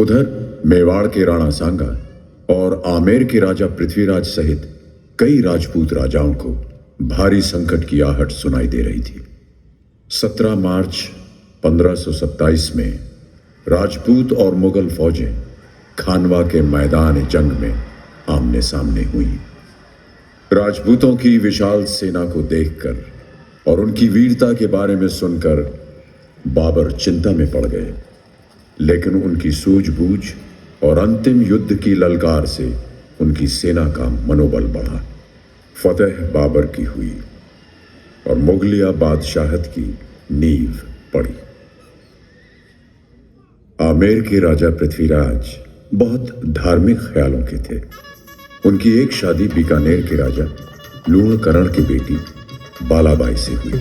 उधर मेवाड़ के राणा सांगा और आमेर के राजा पृथ्वीराज सहित कई राजपूत राजाओं को भारी संकट की आहट सुनाई दे रही थी। 17 मार्च 1527 में राजपूत और मुगल फौजें खानवा के मैदान जंग में आमने सामने हुई। राजपूतों की विशाल सेना को देखकर और उनकी वीरता के बारे में सुनकर बाबर चिंता में पड़ गए, लेकिन उनकी सूझबूझ और अंतिम युद्ध की ललकार से उनकी सेना का मनोबल बढ़ा। फतेह बाबर की हुई और मुगलिया बादशाहत की नींव पड़ी। आमेर के राजा पृथ्वीराज बहुत धार्मिक ख्यालों के थे। उनकी एक शादी बीकानेर के राजा लूणकरण की बेटी बालाबाई से हुई,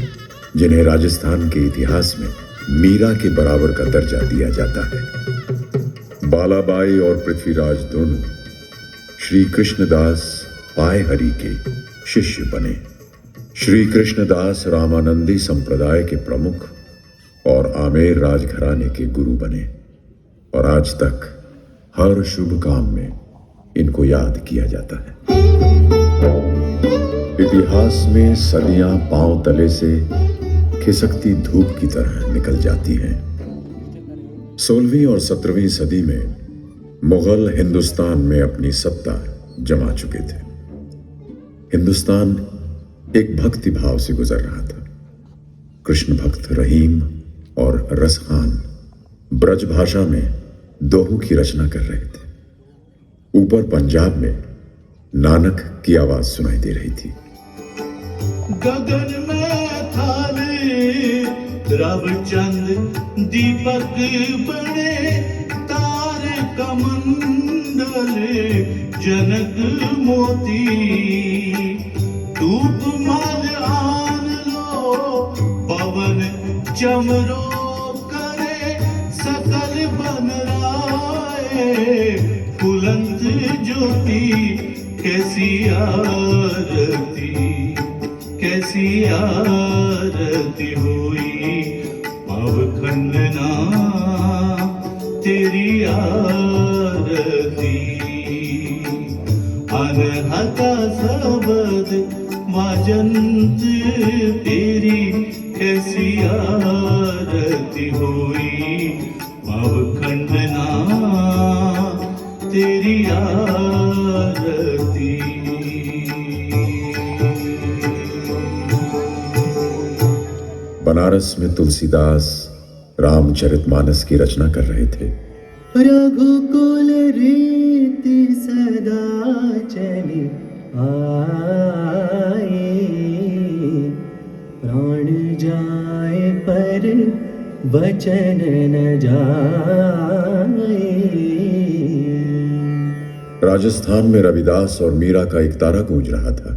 जिन्हें राजस्थान के इतिहास में मीरा के बराबर का दर्जा दिया जाता है। बालाबाई और पृथ्वीराज दोनों श्री कृष्णदास पाय हरि के शिष्य बने। श्री कृष्णदास रामानंदी संप्रदाय के प्रमुख और आमेर राजघराने के गुरु बने और आज तक हर शुभ काम में इनको याद किया जाता है। इतिहास में सदियां पांव तले से खिसकती धूप की तरह निकल जाती हैं। 16वीं और 17वीं सदी में मुगल हिंदुस्तान में अपनी सत्ता जमा चुके थे। हिंदुस्तान एक भक्ति भाव से गुजर रहा था। कृष्ण भक्त रहीम और रसखान ब्रज भाषा में दोहों की रचना कर रहे थे। ऊपर पंजाब में नानक की आवाज सुनाई दे रही थी। गगन में थाले रवचंद दीपक बने, तारे कमंडल जनक मोती, धूप माल आन लो पवन चमरो करे, सकल बन राए फुलंत ज्योति, कैसी आरती कैसी आरती हुई पावखंडना तेरी आरती। अनहता शब्द वाजंत तेरी, कैसी आरती हुई पावखंडना तेरी आरती। बनारस में तुलसीदास रामचरितमानस की रचना कर रहे थे। रघुकुल रीति सदा चली आए, प्राण जाए पर वचन न जाए। राजस्थान में रविदास और मीरा का एक तारा गूंज रहा था।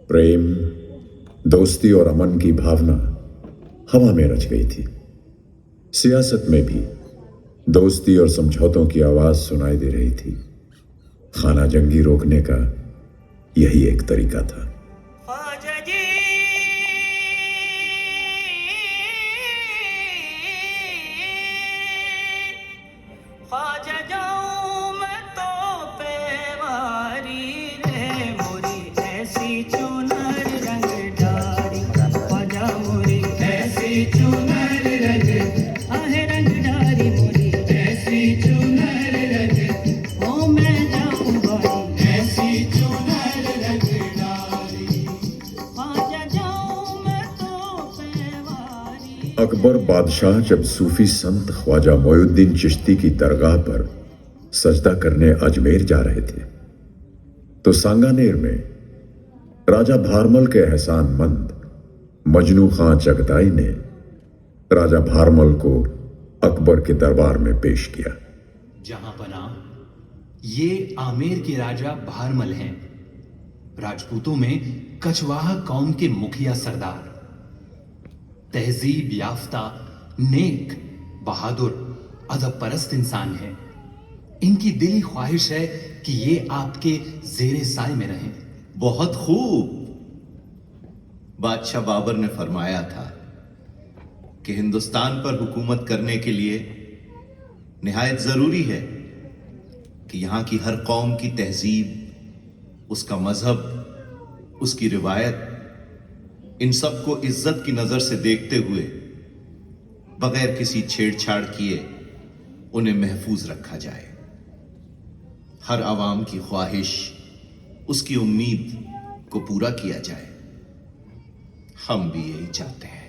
प्रेम, दोस्ती और अमन की भावना हवा में रच गई थी। सियासत में भी दोस्ती और समझौतों की आवाज सुनाई दे रही थी। खाना जंगी रोकने का यही एक तरीका था। अकबर बादशाह जब सूफी संत ख्वाजा मोइनुद्दीन चिश्ती की दरगाह पर सजदा करने अजमेर जा रहे थे तो सांगानेर में राजा भारमल के एहसानमंद मजनू खां चगताई ने राजा भारमल को अकबर के दरबार में पेश किया। जहां बना ये आमेर के राजा भारमल हैं, राजपूतों में कछवाहा कौम के मुखिया सरदार, तहजीब याफ्ता, नेक, बहादुर, अदब परस्त इंसान हैं। इनकी दिली ख्वाहिश है कि ये आपके जेरे साए में रहें। बहुत खूब। बादशाह बाबर ने फरमाया था कि हिंदुस्तान पर हुकूमत करने के लिए निहायत जरूरी है कि यहां की हर कौम की तहजीब, उसका मजहब, उसकी रिवायत, इन सब को इज्जत की नजर से देखते हुए बगैर किसी छेड़छाड़ किए उन्हें महफूज रखा जाए। हर आवाम की ख्वाहिश, उसकी उम्मीद को पूरा किया जाए। हम भी यही चाहते हैं।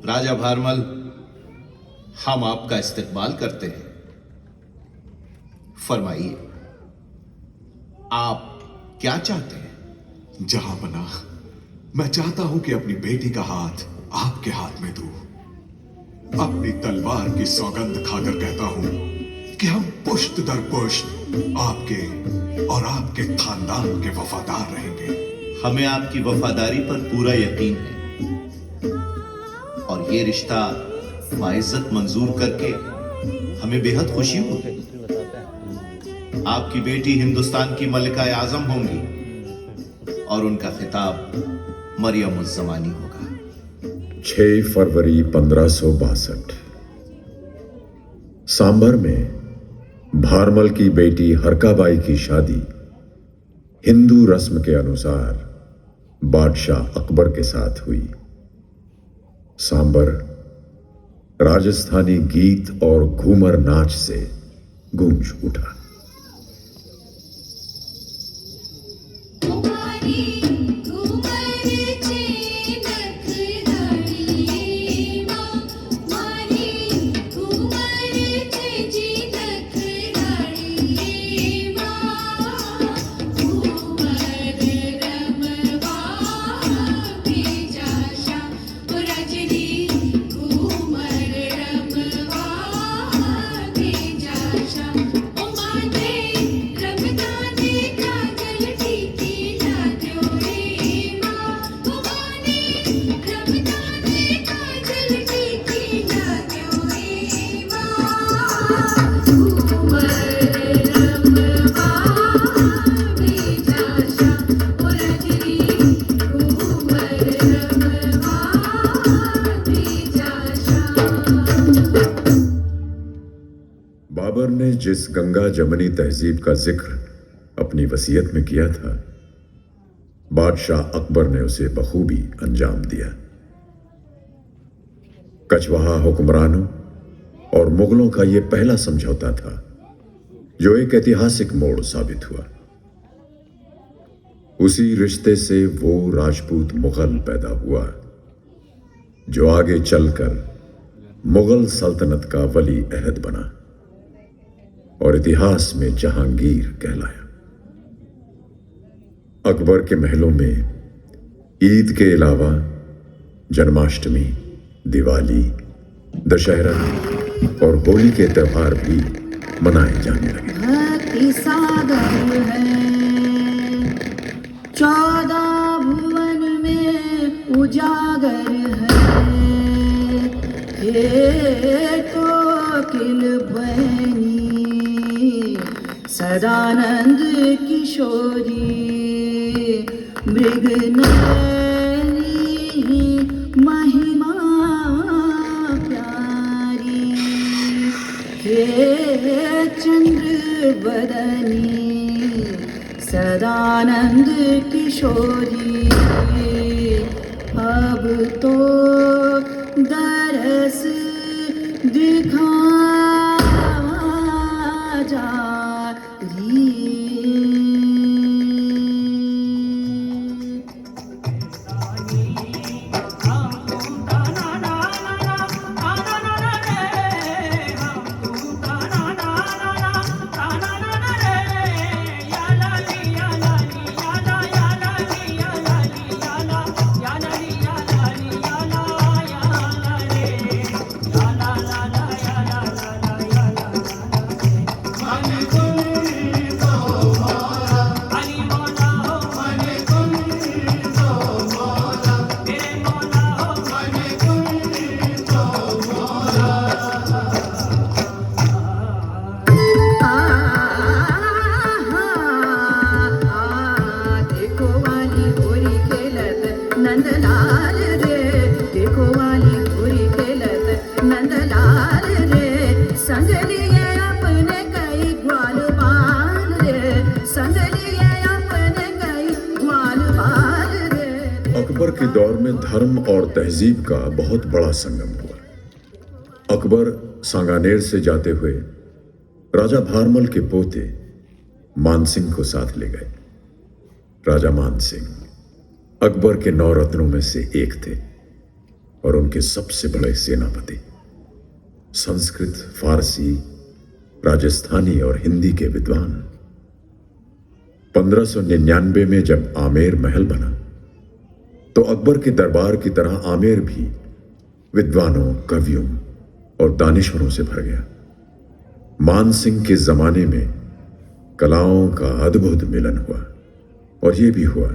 राजा भारमल, हम आपका इस्तकबाल करते हैं। फरमाइए, आप क्या चाहते हैं? जहां बना, मैं चाहता हूं कि अपनी बेटी का हाथ आपके हाथ में दूं। अपनी तलवार की सौगंध खाकर कहता हूं कि हम पुश्त दर पुश्त आपके और आपके खानदान के वफादार रहेंगे। हमें आपकी वफादारी पर पूरा यकीन है और ये रिश्ता बाइज्जत मंजूर करके हमें बेहद खुशी होगी। आपकी बेटी हिंदुस्तान की मलिका आजम होंगी और उनका खिताब मरियम उज़ ज़मानी होगा। 6 फरवरी 1562 सांबर में भारमल की बेटी हरकाबाई की शादी हिंदू रस्म के अनुसार बादशाह अकबर के साथ हुई। सांबर राजस्थानी गीत और घूमर नाच से गूंज उठा। बाबर ने जिस गंगा जमनी तहजीब का जिक्र अपनी वसीयत में किया था, बादशाह अकबर ने उसे बखूबी अंजाम दिया। कछवाहा हुक्मरानों और मुगलों का यह पहला समझौता था जो एक ऐतिहासिक मोड़ साबित हुआ। उसी रिश्ते से वो राजपूत मुगल पैदा हुआ जो आगे चलकर मुगल सल्तनत का वली अहद बना और इतिहास में जहांगीर कहलाया। अकबर के महलों में ईद के अलावा जन्माष्टमी, दिवाली, दशहरा और होली के त्योहार भी मनाए जाने लगे। भक्ति सागर है 14 भुवन में उजागर है, ये तो किल बनी सदानंद किशोरी, मृगनयनी महिमा प्यारी, हे चंद्र बदनी सदानंद किशोरी, अब तो दरस दिखा जा रही। अकबर के दौर में धर्म और तहजीब का बहुत बड़ा संगम हुआ। अकबर सांगानेर से जाते हुए राजा भारमल के पोते मानसिंह को साथ ले गए। राजा मानसिंह अकबर के 9 रत्नों में से एक थे और उनके सबसे बड़े सेनापति। संस्कृत, फारसी, राजस्थानी और हिंदी के विद्वान। 1599 में जब आमेर महल बना तो अकबर के दरबार की तरह आमेर भी विद्वानों, कवियों और दानिशवरों से भर गया। मानसिंह के जमाने में कलाओं का अद्भुत मिलन हुआ और यह भी हुआ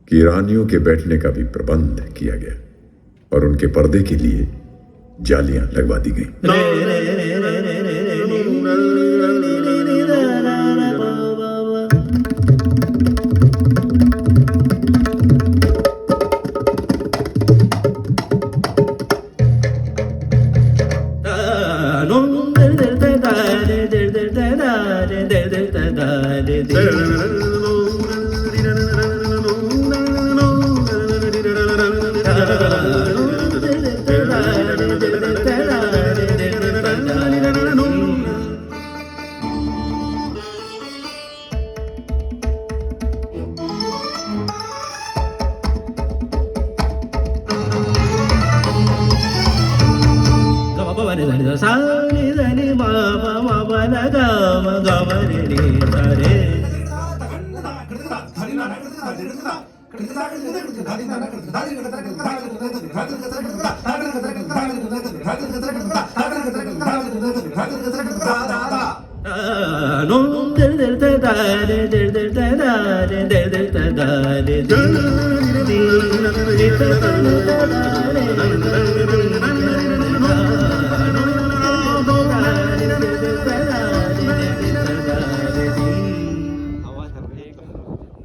कि रानियों के बैठने का भी प्रबंध किया गया और उनके पर्दे के लिए जालियां लगवा दी गईं।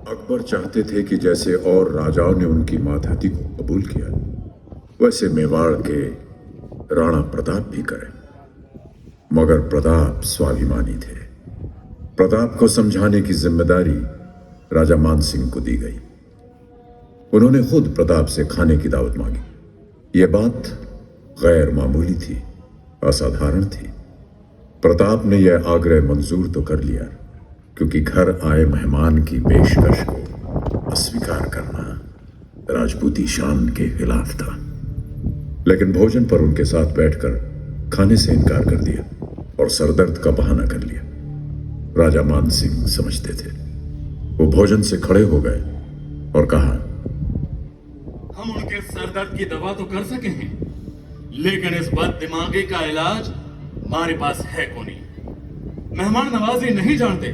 अकबर चाहते थे कि जैसे और राजाओं ने उनकी मातहती को कबूल किया वैसे मेवाड़ के राणा प्रताप भी करें, मगर प्रताप स्वाभिमानी थे। प्रताप को समझाने की जिम्मेदारी राजा मानसिंह को दी गई। उन्होंने खुद प्रताप से खाने की दावत मांगी। यह बात गैर मामूली थी, असाधारण थी। प्रताप ने यह आग्रह मंजूर तो कर लिया, क्योंकि घर आए मेहमान की पेशकश को अस्वीकार करना राजपूती शान के खिलाफ था। लेकिन भोजन पर उनके साथ बैठकर खाने से इनकार कर दिया और सरदर्द का बहाना कर लिया। राजा मानसिंह समझते थे। वो भोजन से खड़े हो गए और कहा, हम उनके सरदर्द की दवा तो कर सके हैं, लेकिन इस बददिमागी का इलाज हमारे पास है को नहीं। मेहमान नवाजी नहीं जानते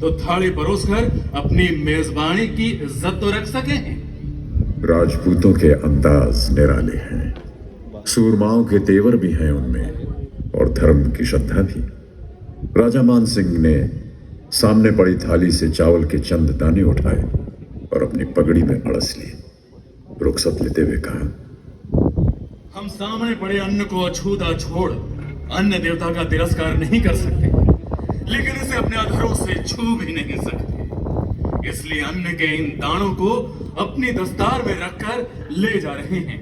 तो थाली परोसकर अपनी मेजबानी की इज्जत तो रख सके हैं। राजपूतों के अंदाज निराले हैं, सूरमाओं के तेवर भी हैं उनमें और धर्म की श्रद्धा भी। राजा मानसिंह ने सामने पड़ी थाली से चावल के चंद दाने उठाए और अपनी पगड़ी में अड़स लिए। रुखसत लेते हुए कहा, हम सामने पड़े अन्न को अछूता छोड़ अन्य देवता का तिरस्कार नहीं कर सकते, लेकिन इसे अपने अधरों से छू भी नहीं सकते। इसलिए अन्न के इन दानों को अपनी दस्तार में रखकर ले जा रहे हैं।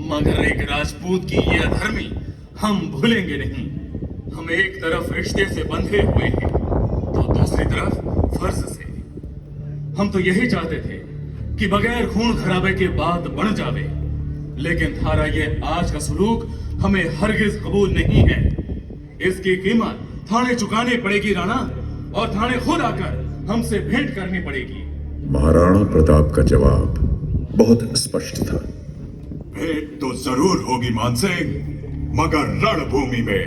मगर एक राजपूत की ये अधर्मी हम भूलेंगे नहीं। हम एक तरफ रिश्ते से बंधे हुए हैं तो दूसरी तरफ फर्ज से। हम तो यही चाहते थे कि बगैर खून खराबे के बात बन जावे, लेकिन थारा ये आज का सलूक हमें हरगिज कबूल नहीं है। इसकी कीमत थाने चुकानी पड़ेगी राणा, और थाने खुद आकर हमसे भेंट करनी पड़ेगी। महाराणा प्रताप का जवाब बहुत स्पष्ट था। भेंट तो जरूर होगी मानसिंह, मगर रणभूमि में।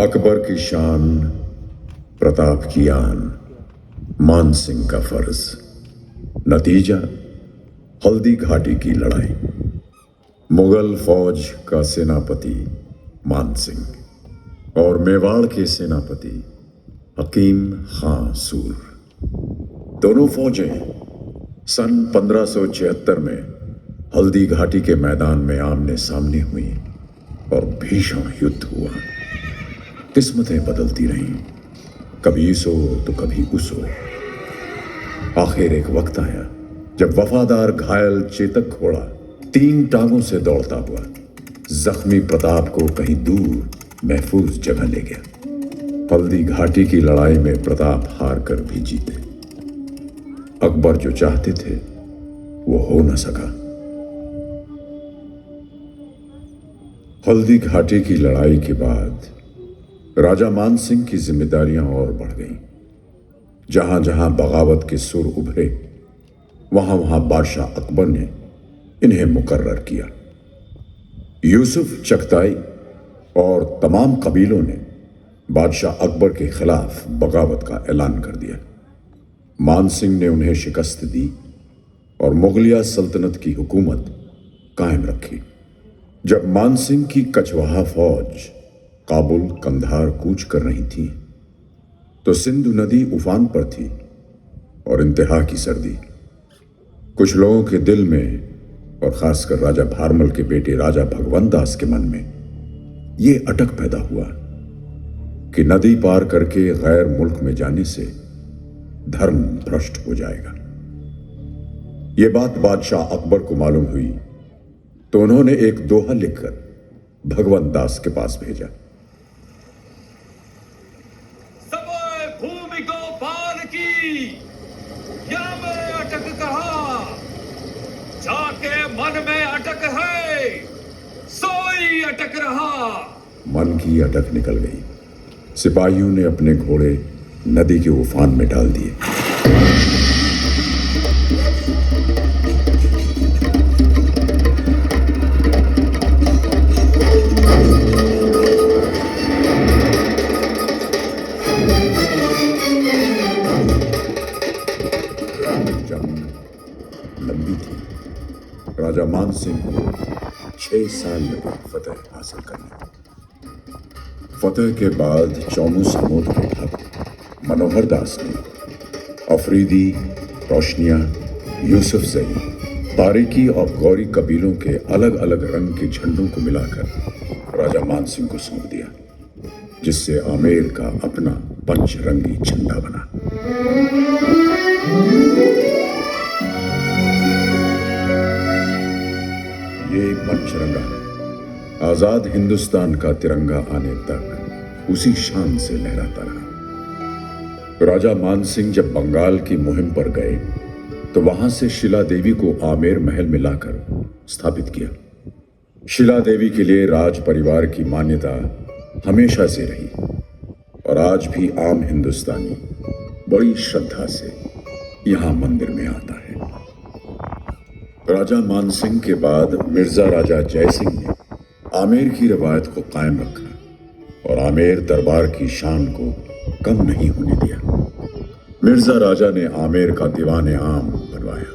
अकबर की शान, प्रताप की आन, मानसिंह का फर्ज। नतीजा हल्दी घाटी की लड़ाई। मुगल फौज का सेनापति मानसिंह और मेवाड़ के सेनापति हकीम खां सूर, दोनों फौजें सन 1576 में हल्दी घाटी के मैदान में आमने सामने हुई और भीषण युद्ध हुआ। किस्मतें बदलती रहीं, कभी इसो तो कभी उसो। आखिर एक वक्त आया जब वफादार घायल चेतक घोड़ा 3 टांगों से दौड़ता हुआ जख्मी प्रताप को कहीं दूर महफूज जगह ले गया। हल्दी घाटी की लड़ाई में प्रताप हार कर भी जीते। अकबर जो चाहते थे वो हो न सका। हल्दी घाटी की लड़ाई के बाद राजा मान सिंह की जिम्मेदारियां और बढ़ गईं। जहां जहां बगावत के सुर उभरे वहां वहां बादशाह अकबर ने इन्हें मुकर्रर किया। यूसुफ चगताई और तमाम कबीलों ने बादशाह अकबर के खिलाफ बगावत का ऐलान कर दिया। मान सिंह ने उन्हें शिकस्त दी और मुगलिया सल्तनत की हुकूमत कायम रखी। जब मान सिंह की कछवाहा फौज काबुल कंधार कूच कर रही थी तो सिंधु नदी उफान पर थी और इंतहा की सर्दी। कुछ लोगों के दिल में और खासकर राजा भारमल के बेटे राजा भगवंत दास के मन में यह अटक पैदा हुआ कि नदी पार करके गैर मुल्क में जाने से धर्म भ्रष्ट हो जाएगा। यह बात बादशाह अकबर को मालूम हुई तो उन्होंने एक दोहा लिखकर भगवंत दास के पास भेजा। समय भूमि को पार की क्या मैं अटक कहा, जाके मन में अटक है सोई अटक रहा। मन की अटक निकल गई। सिपाहियों ने अपने घोड़े नदी के उफान में डाल दिए। जंग लंबी थी। राजा मान सिंह को 6 साल लगे फतेह हासिल करने। फतेह के बाद चौमू समूद के ठग मनोहर दास ने अफरीदी, रोशनिया, यूसुफ जई, तारिकी और गौरी कबीलों के अलग अलग रंग के झंडों को मिलाकर राजा मान सिंह को सौंप दिया, जिससे आमेर का अपना पंचरंगी झंडा बना। ये पंचरंगा आजाद हिंदुस्तान का तिरंगा आने तक उसी शान से लहराता रहा। राजा मान सिंह जब बंगाल की मुहिम पर गए तो वहां से शिला देवी को आमेर महल में लाकर स्थापित किया। शिला देवी के लिए राज परिवार की मान्यता हमेशा से रही और आज भी आम हिंदुस्तानी बड़ी श्रद्धा से यहां मंदिर में आता है। राजा मान सिंह के बाद मिर्जा राजा जय सिंह ने आमेर की रवायत को कायम रखा और आमेर दरबार की शान को कम नहीं होने दिया। मिर्जा राजा ने आमेर का दीवाने आम बनवाया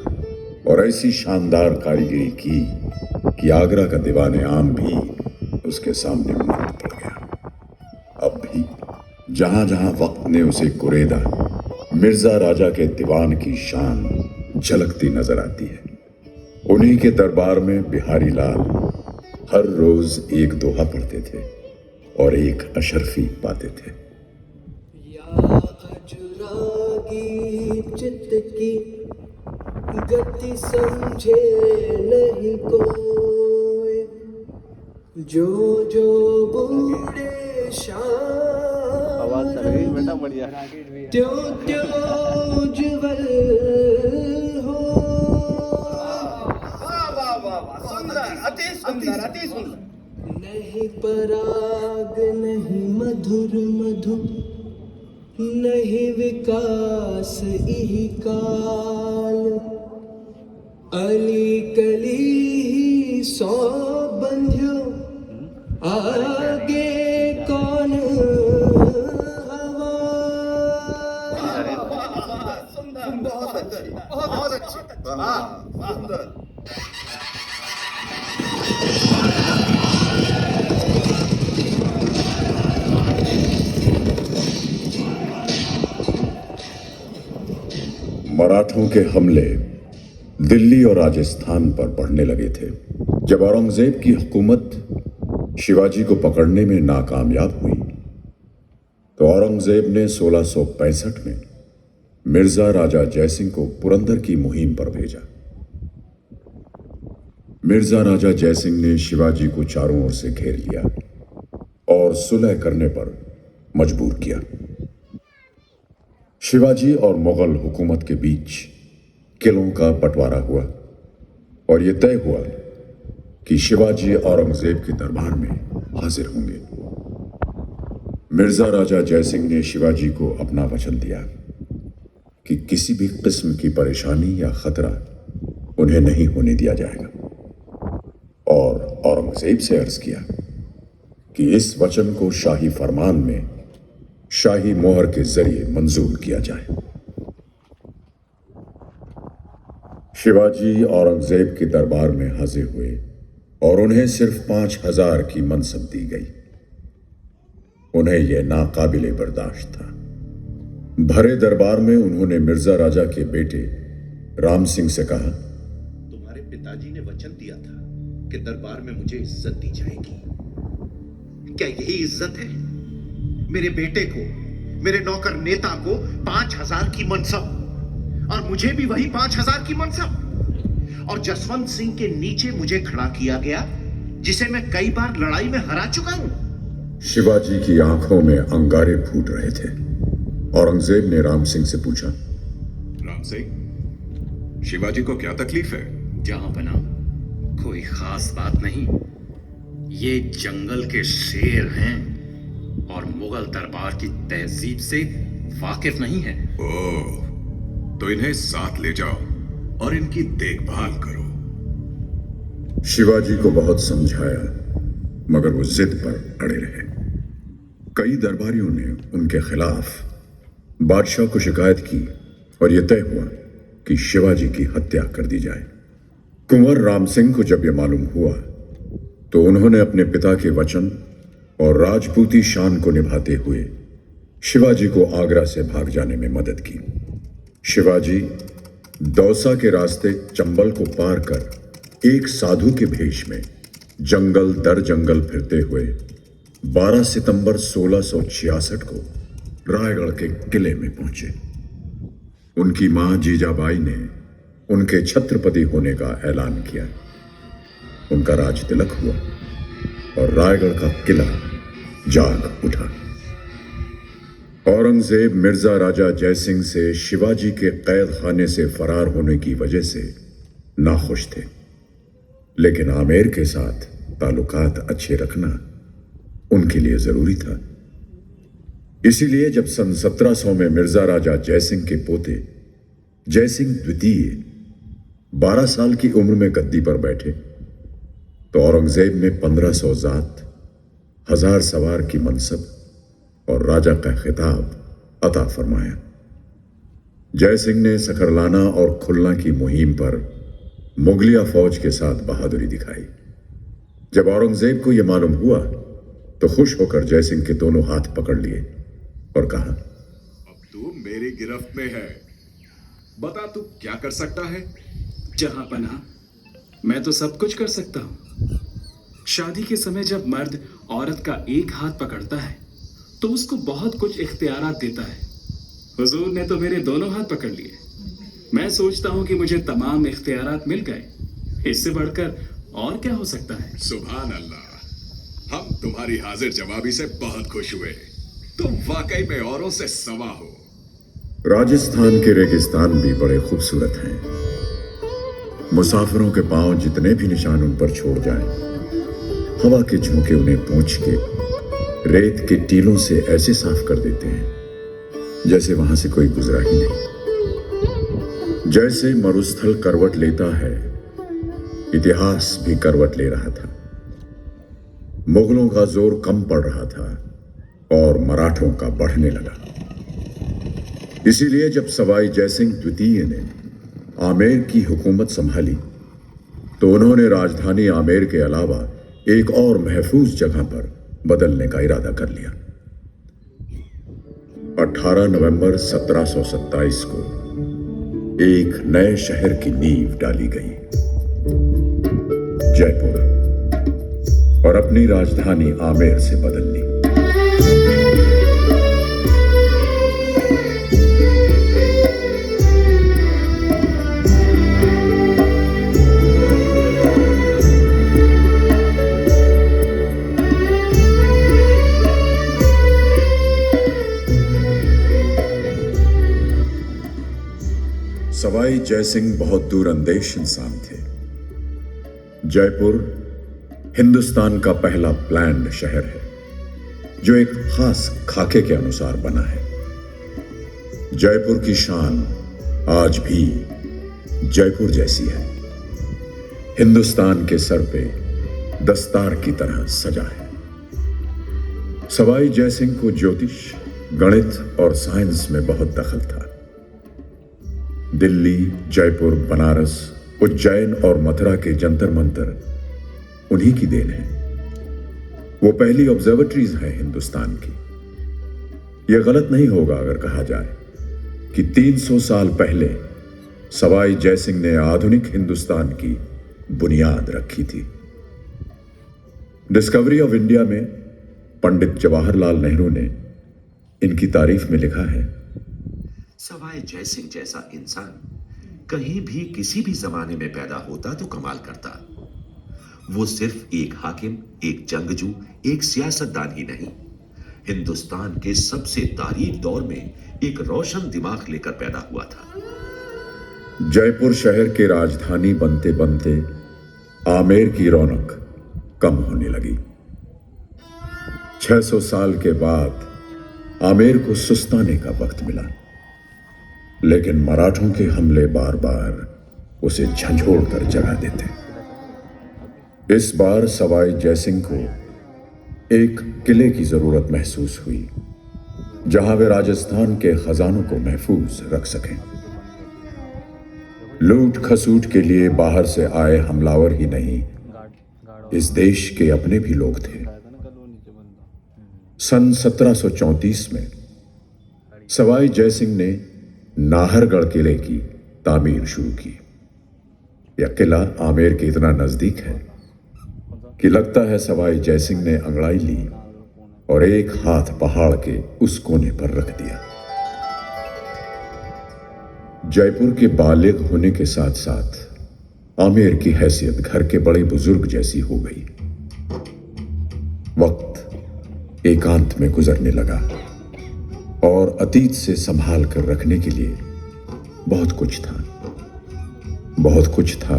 और ऐसी शानदार कारीगरी की कि आगरा का दीवाने आम भी उसके सामने मत पड़ गया। अब भी जहां जहां वक्त ने उसे कुरेदा, मिर्जा राजा के दीवान की शान झलकती नजर आती है। उन्हीं के दरबार में बिहारी लाल हर रोज एक दोहा पढ़ते थे और एक अशरफी पाते थे। अजुरागी चित्त की गति समझे नहीं कोई, जो जो बूढ़े शान त्यों त्यों ज्वल हो। नहीं पराग नहीं मधुर मधु, नहीं विकास इहि काल। अली कली ही सौ बंध्यो, आगे कौन हवा। बहुत अच्छी सुंदर। मराठों के हमले दिल्ली और राजस्थान पर बढ़ने लगे थे। जब औरंगजेब की हुकूमत शिवाजी को पकड़ने में नाकामयाब हुई तो औरंगजेब ने 1665 में मिर्जा राजा जयसिंह को पुरंदर की मुहिम पर भेजा। मिर्जा राजा जयसिंह ने शिवाजी को चारों ओर से घेर लिया और सुलह करने पर मजबूर किया। शिवाजी और मुगल हुकूमत के बीच किलों का बंटवारा हुआ और यह तय हुआ कि शिवाजी औरंगजेब के दरबार में हाजिर होंगे। मिर्जा राजा जयसिंह ने शिवाजी को अपना वचन दिया कि किसी भी किस्म की परेशानी या खतरा उन्हें नहीं होने दिया जाएगा, और औरंगजेब से अर्ज किया कि इस वचन को शाही फरमान में शाही मोहर के जरिए मंजूर किया जाए। शिवाजी औरंगजेब के दरबार में हाजिर हुए और उन्हें सिर्फ 5,000 की मनसब दी गई। उन्हें यह नाकाबिले बर्दाश्त था। भरे दरबार में उन्होंने मिर्जा राजा के बेटे राम सिंह से कहा, तुम्हारे पिताजी ने वचन दिया था कि दरबार में मुझे इज्जत दी जाएगी। क्या यही इज्जत है? मेरे बेटे को, मेरे नौकर नेता को 5,000 की मनसब और मुझे भी वही 5,000 की मनसब, और जसवंत सिंह के नीचे मुझे खड़ा किया गया जिसे मैं कई बार लड़ाई में हरा चुका हूं। शिवाजी की आंखों में अंगारे फूट रहे थे। औरंगजेब ने राम सिंह से पूछा, राम सिंह, शिवाजी को क्या तकलीफ है? जहां बना कोई खास बात नहीं। ये जंगल के शेर हैं और मुगल दरबार की तहजीब से वाकिफ नहीं है। ओह, तो इन्हें साथ ले जाओ और इनकी देखभाल करो। शिवाजी को बहुत समझाया मगर वो जिद पर अड़े रहे। कई दरबारियों ने उनके खिलाफ बादशाह को शिकायत की और यह तय हुआ कि शिवाजी की हत्या कर दी जाए। कुंवर राम सिंह को जब यह मालूम हुआ तो उन्होंने अपने पिता के वचन और राजपूती शान को निभाते हुए शिवाजी को आगरा से भाग जाने में मदद की। शिवाजी दौसा के रास्ते चंबल को पार कर एक साधु के भेष में जंगल दर जंगल फिरते हुए 12 सितंबर 1666 को रायगढ़ के किले में पहुंचे। उनकी मां जीजाबाई ने उनके छत्रपति होने का ऐलान किया। उनका राज तिलक हुआ और रायगढ़ का किला जाग उठा। औरंगजेब मिर्जा राजा जयसिंह से शिवाजी के कैद खाने से फरार होने की वजह से नाखुश थे, लेकिन आमेर के साथ ताल्लुकात अच्छे रखना उनके लिए जरूरी था। इसीलिए जब सन 1700 में मिर्जा राजा जयसिंह के पोते जयसिंह द्वितीय 12 साल की उम्र में गद्दी पर बैठे तो औरंगजेब ने 1500 जात, 1000 सवार की मनसब और राजा का खिताब अता फरमाया। जयसिंह ने सकरलाना और खुलना की मुहिम पर मुगलिया फौज के साथ बहादुरी दिखाई। जब औरंगजेब को यह मालूम हुआ तो खुश होकर जयसिंह के दोनों हाथ पकड़ लिए और कहा, अब तू मेरी गिरफ्त में है, बता तू क्या कर सकता है? जहां पना मैं तो सब कुछ कर सकता हूं। शादी के समय जब मर्द औरत का एक हाथ पकड़ता है तो उसको बहुत कुछ इख्तियारात देता है। हुजूर ने तो मेरे दोनों हाथ पकड़ लिए। मैं सोचता हूं कि मुझे तमाम इख्तियारात मिल गए, इससे बढ़कर और क्या हो सकता है? सुभान अल्लाह, हम तुम्हारी हाजिर जवाबी से बहुत खुश हुए। तुम वाकई में औरों से सवा हो। राजस्थान के रेगिस्तान भी बड़े खूबसूरत हैं। मुसाफिरों के पांव जितने भी निशान उन पर छोड़ जाएं, हवा के झोंके उन्हें पूंछ के रेत के टीलों से ऐसे साफ कर देते हैं जैसे वहां से कोई गुजरा ही नहीं। जैसे मरुस्थल करवट लेता है, इतिहास भी करवट ले रहा था। मुगलों का जोर कम पड़ रहा था और मराठों का बढ़ने लगा। इसीलिए जब सवाई जयसिंह द्वितीय ने आमेर की हुकूमत संभाली तो उन्होंने राजधानी आमेर के अलावा एक और महफूज जगह पर बदलने का इरादा कर लिया। 18 नवंबर 1727 को एक नए शहर की नींव डाली गई, जयपुर, और अपनी राजधानी आमेर से बदल ली। सवाई जयसिंह बहुत दूरंदेश इंसान थे। जयपुर हिंदुस्तान का पहला प्लान्ड शहर है जो एक खास खाके के अनुसार बना है। जयपुर की शान आज भी जयपुर जैसी है, हिंदुस्तान के सर पे दस्तार की तरह सजा है। सवाई जयसिंह को ज्योतिष, गणित और साइंस में बहुत दखल था। दिल्ली, जयपुर, बनारस, उज्जैन और मथुरा के जंतर मंतर उन्हीं की देन है। वो पहली ऑब्जर्वेटरीज हैं हिंदुस्तान की। यह गलत नहीं होगा अगर कहा जाए कि 300 साल पहले सवाई जयसिंह ने आधुनिक हिंदुस्तान की बुनियाद रखी थी। डिस्कवरी ऑफ इंडिया में पंडित जवाहरलाल नेहरू ने इनकी तारीफ में लिखा है, सवाई जयसिंह जैसा इंसान कहीं भी किसी भी जमाने में पैदा होता तो कमाल करता। वो सिर्फ एक हाकिम, एक जंगजू, एक सियासतदान ही नहीं, हिंदुस्तान के सबसे तारीख दौर में एक रोशन दिमाग लेकर पैदा हुआ था। जयपुर शहर के राजधानी बनते बनते आमेर की रौनक कम होने लगी। 600 साल के बाद आमेर को सुस्ताने का वक्त मिला, लेकिन मराठों के हमले बार बार उसे झंझोड़ कर जगा देते। इस बार सवाई जयसिंह को एक किले की जरूरत महसूस हुई जहां वे राजस्थान के खजानों को महफूज रख सकें। लूट खसूट के लिए बाहर से आए हमलावर ही नहीं, इस देश के अपने भी लोग थे। सन 1734 में सवाई जयसिंह ने नाहरगढ़ किले की तामीर शुरू की। यह किला आमेर के इतना नजदीक है कि लगता है सवाई जयसिंह ने अंगड़ाई ली और एक हाथ पहाड़ के उस कोने पर रख दिया। जयपुर के बालिग होने के साथ साथ आमेर की हैसियत घर के बड़े बुजुर्ग जैसी हो गई। वक्त एकांत में गुजरने लगा और अतीत से संभाल कर रखने के लिए बहुत कुछ था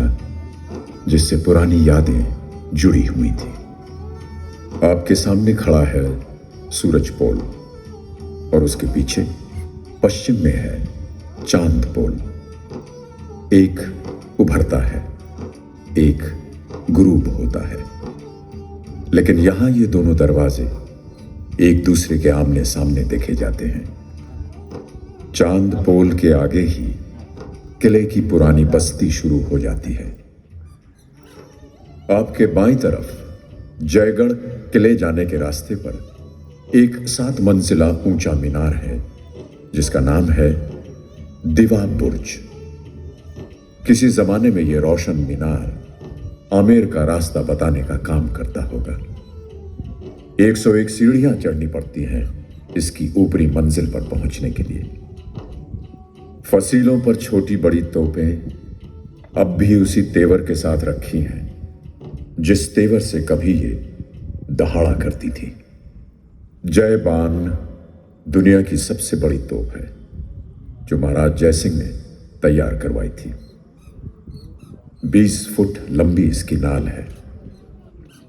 जिससे पुरानी यादें जुड़ी हुई थी। आपके सामने खड़ा है सूरज पोल और उसके पीछे पश्चिम में है चांद पोल। एक उभरता है, एक गुरूब होता है, लेकिन यहां ये दोनों दरवाजे एक दूसरे के आमने सामने देखे जाते हैं। चांद पोल के आगे ही किले की पुरानी बस्ती शुरू हो जाती है। आपके बाईं तरफ जयगढ़ किले जाने के रास्ते पर एक 7 मंजिला ऊंचा मीनार है जिसका नाम है दीवा बुर्ज। किसी जमाने में यह रोशन मीनार आमेर का रास्ता बताने का काम करता होगा। 101 सीढ़ियां चढ़नी पड़ती हैं इसकी ऊपरी मंजिल पर पहुंचने के लिए। फसीलों पर छोटी बड़ी तोपें अब भी उसी तेवर के साथ रखी हैं जिस तेवर से कभी ये दहाड़ा करती थी। जय बान दुनिया की सबसे बड़ी तोप है जो महाराज जयसिंह ने तैयार करवाई थी। 20 फुट लंबी इसकी नाल है।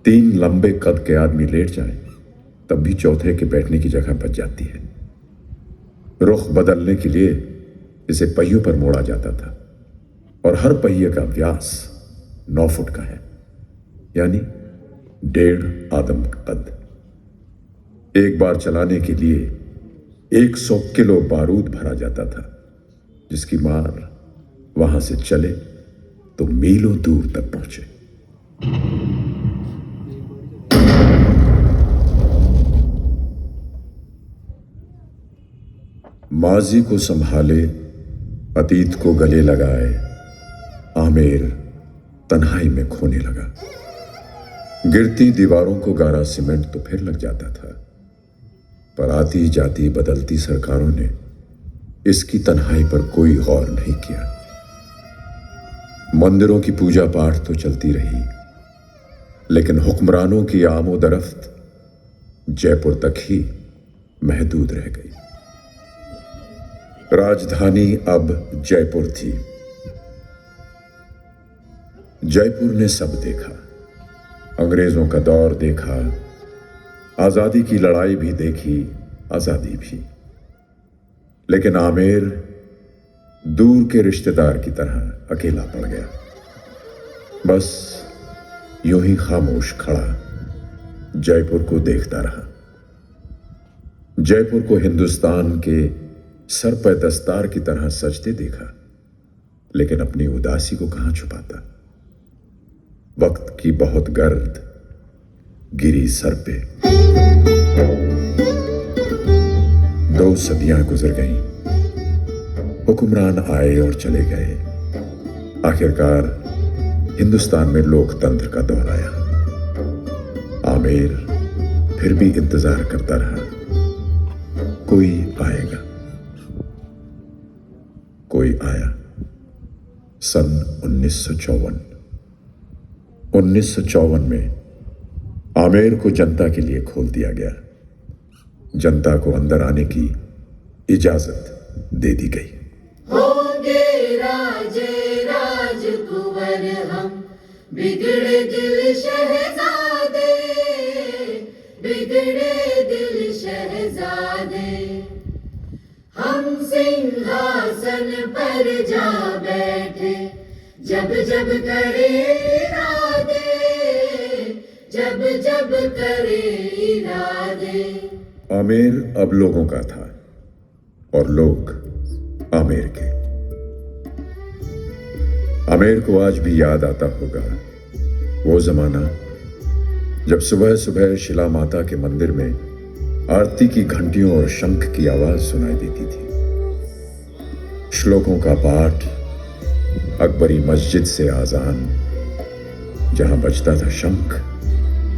3 लंबे कद के आदमी लेट जाएं तब भी चौथे के बैठने की जगह बच जाती है। रुख बदलने के लिए इसे पहियों पर मोड़ा जाता था और हर पहिए का व्यास 9 फुट का है, यानी 1.5 आदम कद। एक बार चलाने के लिए 100 किलो बारूद भरा जाता था जिसकी मार वहां से चले तो मीलों दूर तक पहुंचे। माजी को संभाले, अतीत को गले लगाए, आमेर तन्हाई में खोने लगा। गिरती दीवारों को गारा सीमेंट तो फिर लग जाता था, पर आती जाती बदलती सरकारों ने इसकी तन्हाई पर कोई गौर नहीं किया। मंदिरों की पूजा पाठ तो चलती रही, लेकिन हुक्मरानों की आमोदरफ्त जयपुर तक ही महदूद रह गई। राजधानी अब जयपुर थी, जयपुर ने सब देखा, अंग्रेजों का दौर देखा, आजादी की लड़ाई भी देखी, आजादी भी। लेकिन आमेर दूर के रिश्तेदार की तरह अकेला पड़ गया, बस यूं ही खामोश खड़ा जयपुर को देखता रहा। जयपुर को हिंदुस्तान के सर पर दस्तार की तरह सजते देखा, लेकिन अपनी उदासी को कहां छुपाता। वक्त की बहुत गर्द गिरी सर पे। 2 सदियां गुजर गईं, हुक्मरान आए और चले गए। आखिरकार हिंदुस्तान में लोकतंत्र का दौर आया। आमेर फिर भी इंतजार करता रहा, कोई आएगा। कोई आया। सन 1954 में आमेर को जनता के लिए खोल दिया गया। जनता को अंदर आने की इजाजत दे दी गई। होंगे राजे राजकुंवर हम, बिगड़े दिल शहजादे, बिगड़े दिल शहजादे। हम सिंहासन पर जा बैठे, जब जब करे इरादे, जब जब करे इरादे। आमेर अब लोगों का था और लोग आमेर के। आमेर को आज भी याद आता होगा वो जमाना जब सुबह सुबह शिला माता के मंदिर में आरती की घंटियों और शंख की आवाज सुनाई देती थी। श्लोकों का पाठ, अकबरी मस्जिद से आजान, जहां बजता था शंख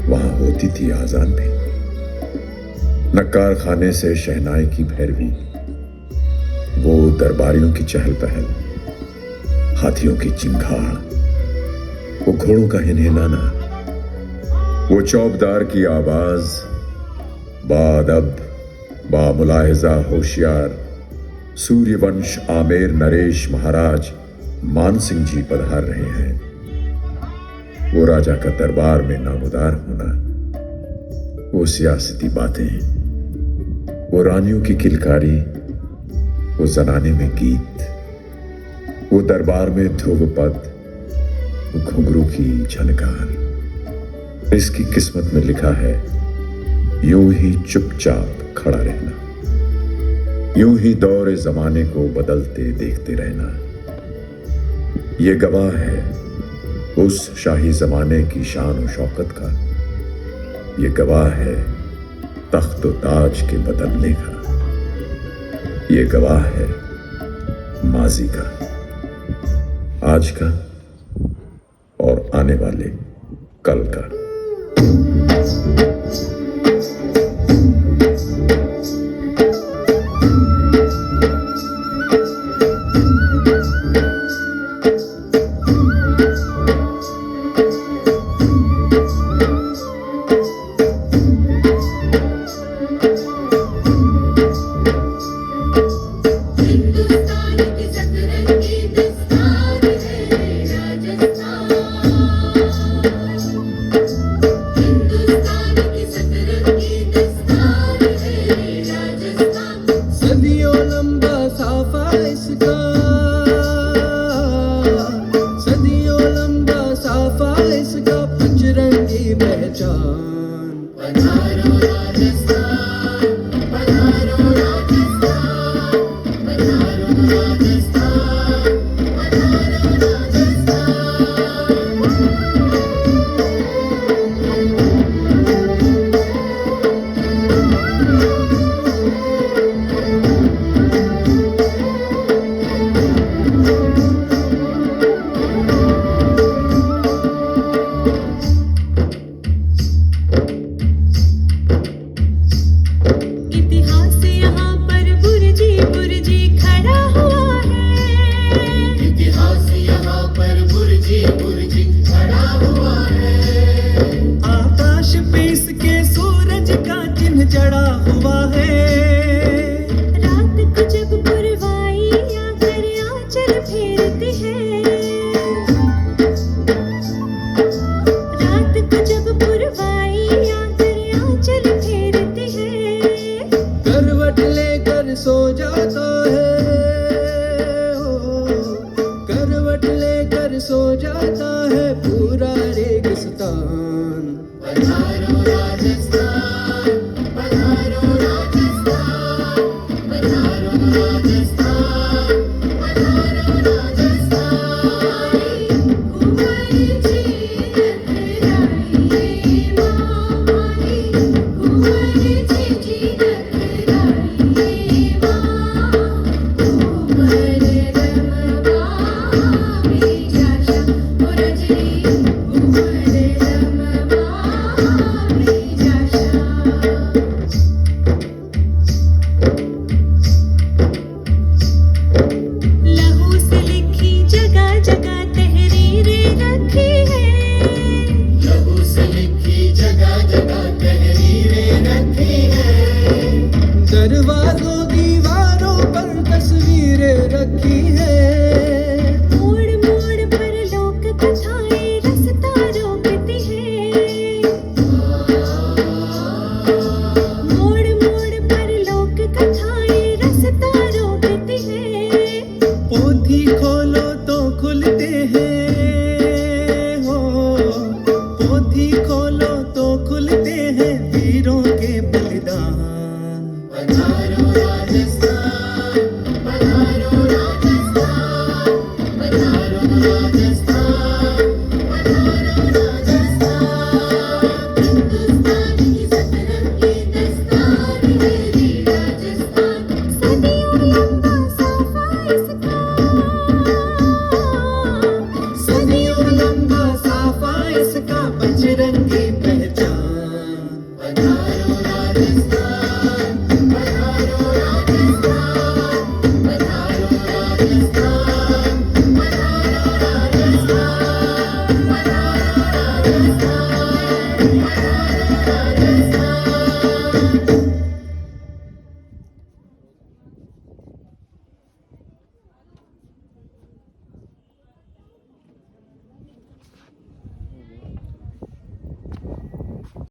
वहां होती थी आजान भी। नक्कार खाने से शहनाई की भैरवी, वो दरबारियों की चहल पहल, हाथियों की चिंगाड़, वो घोड़ों का हिनहिनाना, वो चौबदार की आवाज, बाअदब, बामुलाहिजा होशियार सूर्यवंश आमेर नरेश महाराज मान सिंह जी पधार रहे हैं। वो राजा का दरबार में नामुदार होना, वो सियासती बातें, वो रानियों की किलकारी, वो जनाने में गीत, वो दरबार में ध्रुव पद, वो घुंघरू की झनकार। इसकी किस्मत में लिखा है यूं ही चुपचाप खड़ा रहना, यूं ही दौरे जमाने को बदलते देखते रहना। ये गवाह है उस शाही जमाने की शान और शौकत का, ये गवाह है तख्त व ताज के बदलने का, ये गवाह है माजी का, आज का और आने वाले कल का। हिंदुस्तान की सतरंगी राजस्थान